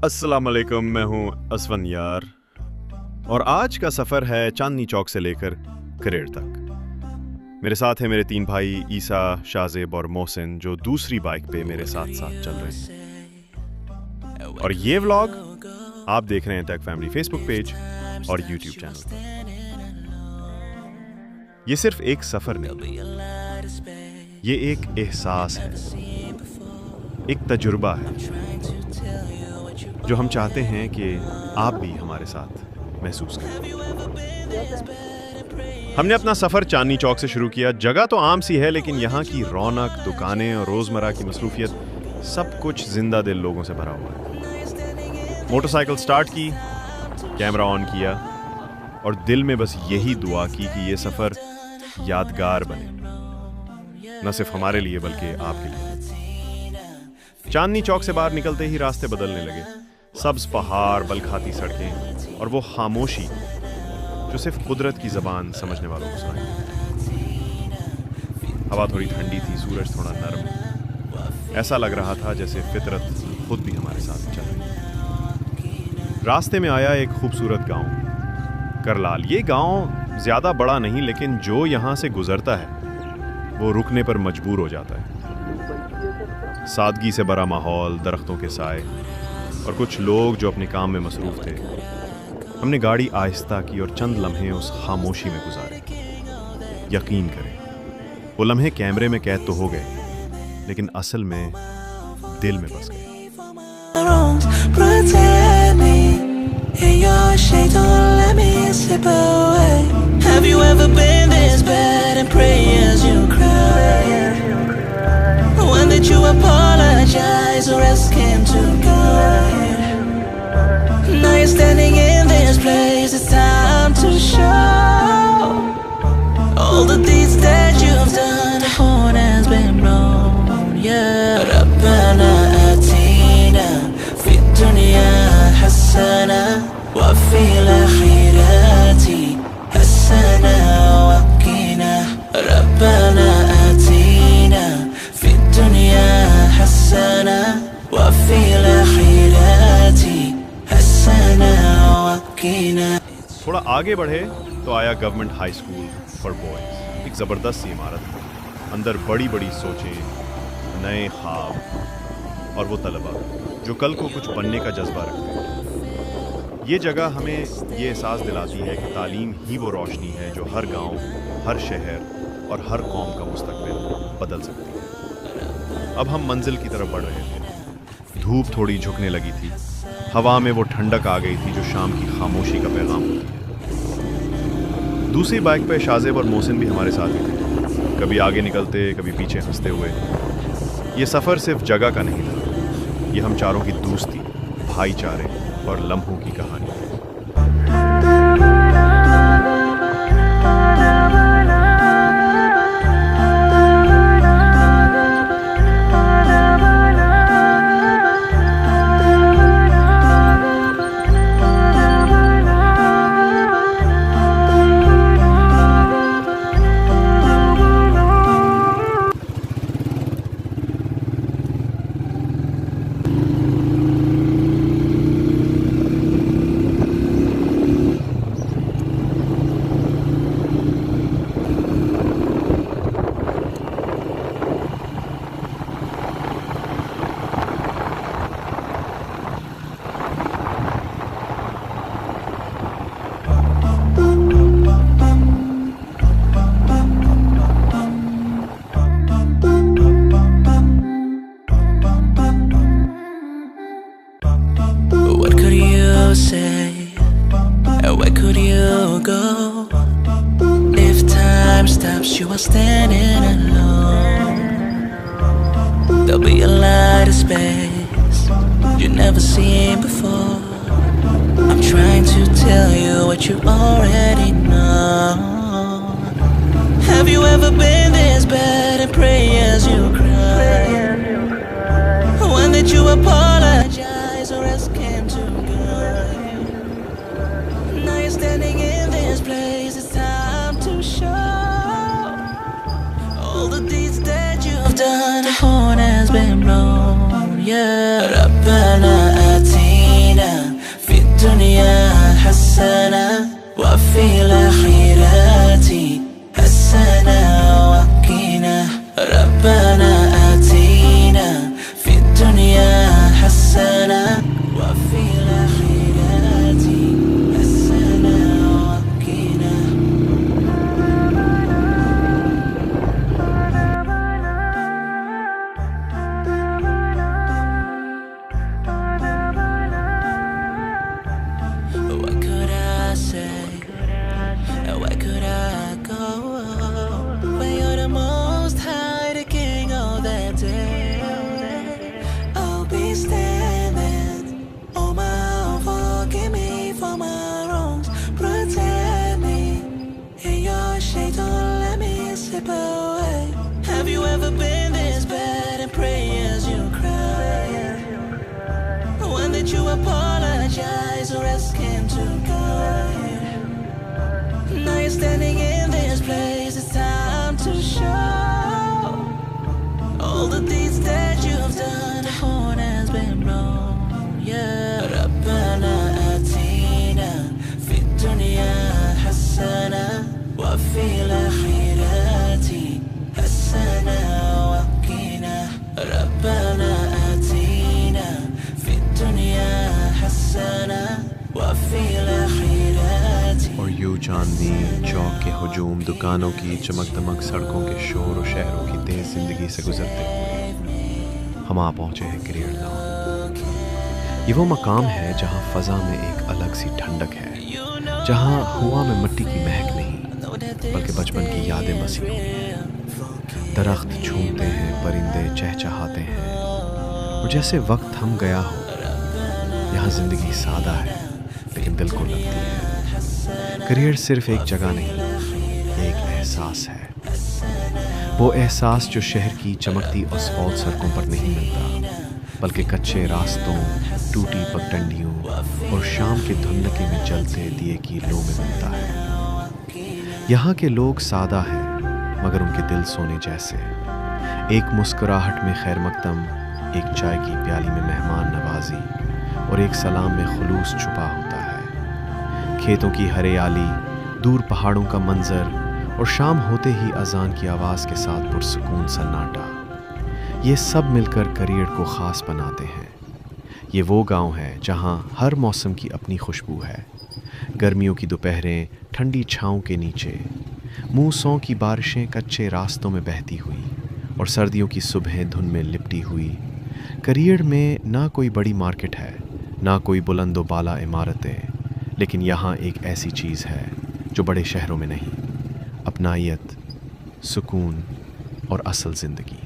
अस्सलाम वालेकुम, मैं हूं असवन यार और आज का सफ़र है चांदनी चौक से लेकर करेड़ तक। मेरे साथ हैं मेरे 3 भाई ईसा, शाज़ेब और मोहसिन, जो दूसरी बाइक पे मेरे साथ साथ चल रहे हैं। और ये व्लॉग आप देख रहे हैं टेक फैमिली फेसबुक पेज और यूट्यूब चैनल पर। ये सिर्फ एक सफ़र नहीं, ये एक एहसास है, एक तजुर्बा है जो हम चाहते हैं कि आप भी हमारे साथ महसूस करें। हमने अपना सफ़र चांदनी चौक से शुरू किया। जगह तो आम सी है, लेकिन यहाँ की रौनक, दुकानें और रोज़मर्रा की मसरूफियत सब कुछ जिंदा दिल लोगों से भरा हुआ है। मोटरसाइकिल स्टार्ट की, कैमरा ऑन किया और दिल में बस यही दुआ की कि ये सफ़र यादगार बने, न सिर्फ हमारे लिए बल्कि आपके लिए। चांदनी चौक से बाहर निकलते ही रास्ते बदलने लगे। सब्ज पहाड़, बलखाती सड़कें और वो खामोशी जो सिर्फ कुदरत की ज़बान समझने वालों को सुनाई। हवा थोड़ी ठंडी थी, सूरज थोड़ा नरम। ऐसा लग रहा था जैसे फितरत खुद भी हमारे साथ चल रही। रास्ते में आया एक खूबसूरत गांव, करलाल। ये गांव ज़्यादा बड़ा नहीं, लेकिन जो यहाँ से गुजरता है वो रुकने पर मजबूर हो जाता है। सादगी से भरा माहौल, दरख्तों के साए और कुछ लोग जो अपने काम में मसरूफ थे। हमने गाड़ी आहिस्ता की और चंद लम्हे उस खामोशी में गुजारे। यकीन करें, वो लम्हे कैमरे में कैद तो हो गए, लेकिन असल में दिल में बस गए। When did you apologize or ask him to guide? Now you're standing in this place, it's time to show all the deeds that you've done. The horn has been blown, yeah. ربنا آتينا في الدنيا حسنة وفي الآخرة حسنة وقنا. ربنا آتينا في الدنيا حسنة وفي الآخرة حسنة وقنا. थोड़ा आगे बढ़े तो आया government high school for boys. एक ज़बरदस्त सी इमारत, अंदर बड़ी बड़ी सोचें, नए ख्वाब और वो तलबा जो कल को कुछ बनने का जज्बा रखते हैं। ये जगह हमें ये एहसास दिलाती है कि तालीम ही वो रोशनी है जो हर गांव, हर शहर और हर कौम का मुस्तकबिल बदल सकती है। अब हम मंजिल की तरफ बढ़ रहे थे। धूप थोड़ी झुकने लगी थी, हवा में वो ठंडक आ गई थी जो शाम की खामोशी का पैगाम होती है। दूसरी बाइक पे शाज़ेब और मोहसिन भी हमारे साथ ही थे, कभी आगे निकलते, कभी पीछे हंसते हुए। ये सफ़र सिर्फ जगह का नहीं था, ये हम चारों की दोस्ती, भाईचारे और लम्हों की कहानी है। You are standing alone. There'll be a light of space you've never seen before. I'm trying to tell you what you already know. Have you ever been this bad and pray as you cry? When did you apologize or ask him to guide? Now you're standing in this place, it's time to show all the deeds that you've done. The horn has been blown, yeah. ربنا آتينا चांदनी चौक के हुजूम, दुकानों की चमक दमक, सड़कों के शोर और शहरों की तेज जिंदगी से गुजरते हुए हम आ पहुंचे हैं करियर लॉन। ये वो मकाम है जहां फ़ज़ा में एक अलग सी ठंडक है, जहां हवा में मिट्टी की महक नहीं बल्कि बचपन की यादें बसी हों। दरख्त झूमते हैं, परिंदे चहचहाते हैं और जैसे वक्त थम गया हो। यहाँ ज़िंदगी सादा है लेकिन दिल को लगती है। करियर सिर्फ एक जगह नहीं, ये एक एहसास है। वो एहसास जो शहर की चमकती असफाल्ट सड़कों पर नहीं मिलता बल्कि कच्चे रास्तों, टूटी पगडंडियों और शाम के धुंधले में जलते दिए की लो में मिलता है। यहाँ के लोग सादा हैं मगर उनके दिल सोने जैसे। एक मुस्कुराहट में खैर मकदम, एक चाय की प्याली में मेहमान नवाजी और एक सलाम में खुलूस छुपा होता है। खेतों की हरियाली, दूर पहाड़ों का मंजर और शाम होते ही अजान की आवाज़ के साथ पुरसुकून सन्नाटा, ये सब मिलकर करियर को ख़ास बनाते हैं। ये वो गांव है जहां हर मौसम की अपनी खुशबू है। गर्मियों की दोपहरें ठंडी छाँव के नीचे, मूसों की बारिशें कच्चे रास्तों में बहती हुई और सर्दियों की सुबहें धुन में लिपटी हुई। करियर में ना कोई बड़ी मार्केट है, ना कोई बुलंदो बाला इमारतें, लेकिन यहाँ एक ऐसी चीज़ है जो बड़े शहरों में नहीं, अपनायत, सुकून और असल ज़िंदगी।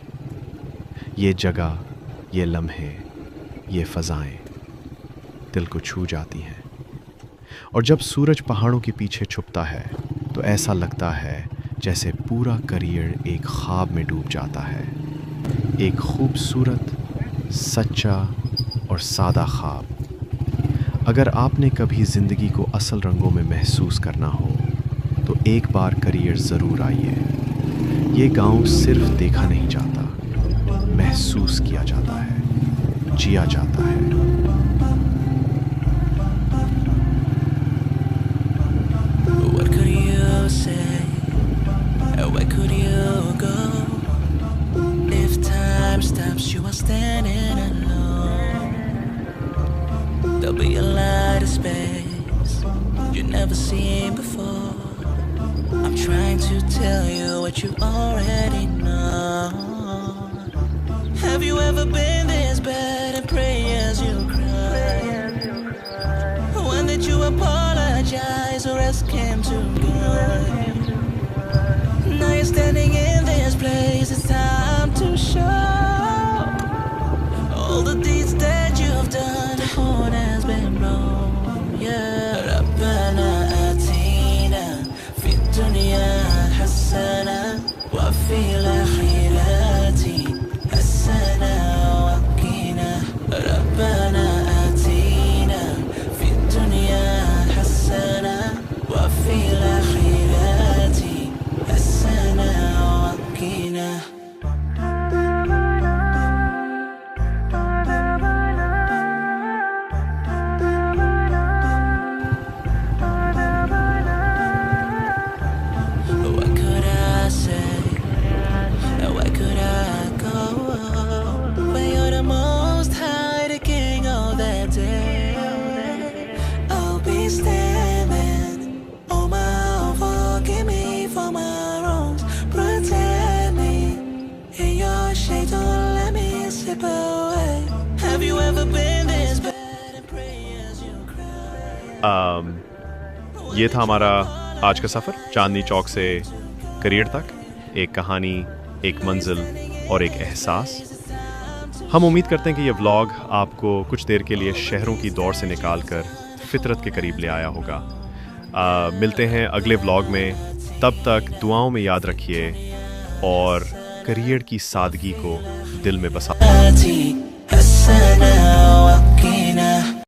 ये जगह, ये लम्हे, ये फ़ज़ाएँ दिल को छू जाती हैं। और जब सूरज पहाड़ों के पीछे छुपता है तो ऐसा लगता है जैसे पूरा करियर एक ख्वाब में डूब जाता है। एक खूबसूरत, सच्चा और सादा ख्वाब। अगर आपने कभी ज़िंदगी को असल रंगों में महसूस करना हो तो एक बार करियर ज़रूर आइए। ये गांव सिर्फ देखा नहीं जाता, महसूस किया जाता है, जिया जाता है। What could you say? Where could you go? If time stops, you are standing alone. There'll be a lot of space you've never seen before. I'm trying to tell you what you already know. Have you ever been this bad and pray as you cry? When did you apologize or ask him to go? Now you're standing in this place, it's time to show all the deeds that you've done. The horn has been blown, yeah. ربنا آتينا في الدنيا حسنة وفي الآخرة حسنة وقنا. ربنا آتينا في الدنيا حسنة وفي الآخرة حسنة وقنا. What could I say? Where could I go? When you're the most high, the king of that day, I'll be standing. Oh my, forgive me for my wrongs. Protect me in your shade, don't let me slip away. Have you ever been this bad and pray as you cry? ये था हमारा आज का सफ़र चांदनी चौक से career तक। एक कहानी, एक मंजिल और एक एहसास। हम उम्मीद करते हैं कि ये व्लॉग आपको कुछ देर के लिए शहरों की दौड़ से निकालकर फितरत के करीब ले आया होगा। मिलते हैं अगले व्लॉग में, तब तक दुआओं में याद रखिए और करियर की सादगी को दिल में बसा।